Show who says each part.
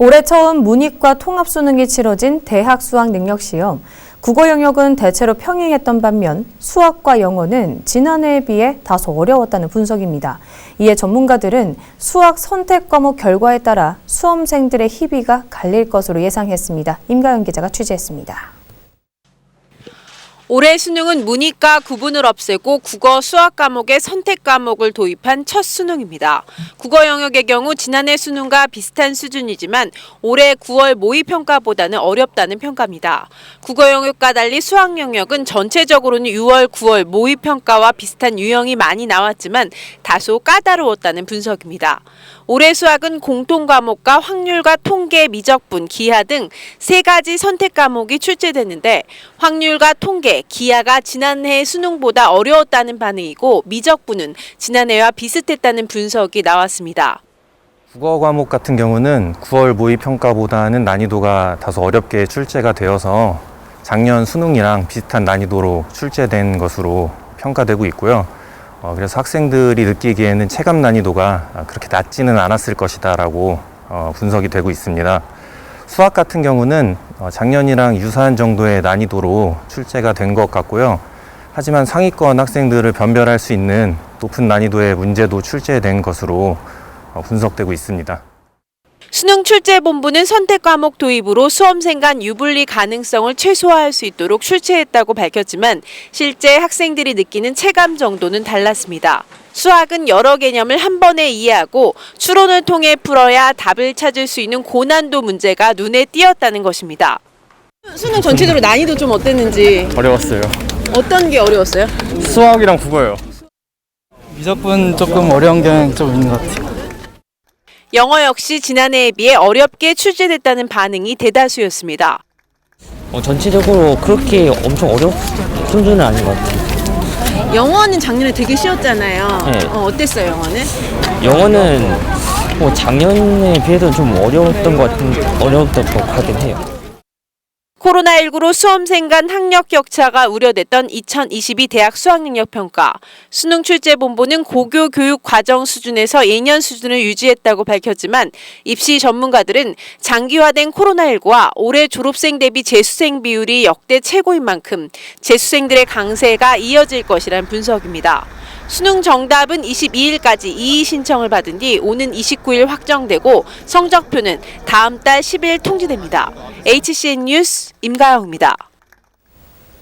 Speaker 1: 올해 처음 문이과 통합수능이 치러진 대학 수학 능력 시험. 국어 영역은 대체로 평행했던 반면 수학과 영어는 지난해에 비해 다소 어려웠다는 분석입니다. 이에 전문가들은 수학 선택 과목 결과에 따라 수험생들의 희비가 갈릴 것으로 예상했습니다. 임가연 기자가 취재했습니다.
Speaker 2: 올해 수능은 문이과 구분을 없애고 국어, 수학 과목의 선택 과목을 도입한 첫 수능입니다. 국어 영역의 경우 지난해 수능과 비슷한 수준이지만 올해 9월 모의평가보다는 어렵다는 평가입니다. 국어 영역과 달리 수학 영역은 전체적으로는 6월, 9월 모의평가와 비슷한 유형이 많이 나왔지만 다소 까다로웠다는 분석입니다. 올해 수학은 공통과목과 확률과 통계, 미적분, 기하 등 3가지 선택 과목이 출제됐는데 확률과 통계, 기하가 지난해 수능보다 어려웠다는 반응이고 미적분은 지난해와 비슷했다는 분석이 나왔습니다.
Speaker 3: 국어 과목 같은 경우는 9월 모의평가보다는 난이도가 다소 어렵게 출제가 되어서 작년 수능이랑 비슷한 난이도로 출제된 것으로 평가되고 있고요. 그래서 학생들이 느끼기에는 체감 난이도가 그렇게 낮지는 않았을 것이다라고 분석이 되고 있습니다. 수학 같은 경우는 작년이랑 유사한 정도의 난이도로 출제가 된 것 같고요. 하지만 상위권 학생들을 변별할 수 있는 높은 난이도의 문제도 출제된 것으로 분석되고 있습니다.
Speaker 2: 수능 출제본부는 선택 과목 도입으로 수험생 간 유불리 가능성을 최소화할 수 있도록 출제했다고 밝혔지만 실제 학생들이 느끼는 체감 정도는 달랐습니다. 수학은 여러 개념을 한 번에 이해하고 추론을 통해 풀어야 답을 찾을 수 있는 고난도 문제가 눈에 띄었다는 것입니다. 수능 전체적으로 난이도 좀 어땠는지.
Speaker 4: 어려웠어요.
Speaker 2: 어떤 게 어려웠어요?
Speaker 4: 수학이랑 국어요.
Speaker 5: 미적분 조금 어려운 게 좀 있는 것 같아요.
Speaker 2: 영어 역시 지난해에 비해 어렵게 출제됐다는 반응이 대다수였습니다.
Speaker 6: 전체적으로 그렇게 엄청 어려운 수준은 아닌 것 같아요.
Speaker 2: 영어는 작년에 되게 쉬웠잖아요.
Speaker 6: 네.
Speaker 2: 어땠어요, 영어는?
Speaker 6: 영어는 작년에 비해서는 좀 어려웠던 것 같긴 해요.
Speaker 2: 코로나19로 수험생 간 학력 격차가 우려됐던 2022 대학 수학능력평가. 수능 출제본부는 고교 교육 과정 수준에서 예년 수준을 유지했다고 밝혔지만 입시 전문가들은 장기화된 코로나19와 올해 졸업생 대비 재수생 비율이 역대 최고인 만큼 재수생들의 강세가 이어질 것이란 분석입니다. 수능 정답은 22일까지 이의 신청을 받은 뒤 오는 29일 확정되고 성적표는 다음 달 10일 통지됩니다. HCN 뉴스 임가영입니다.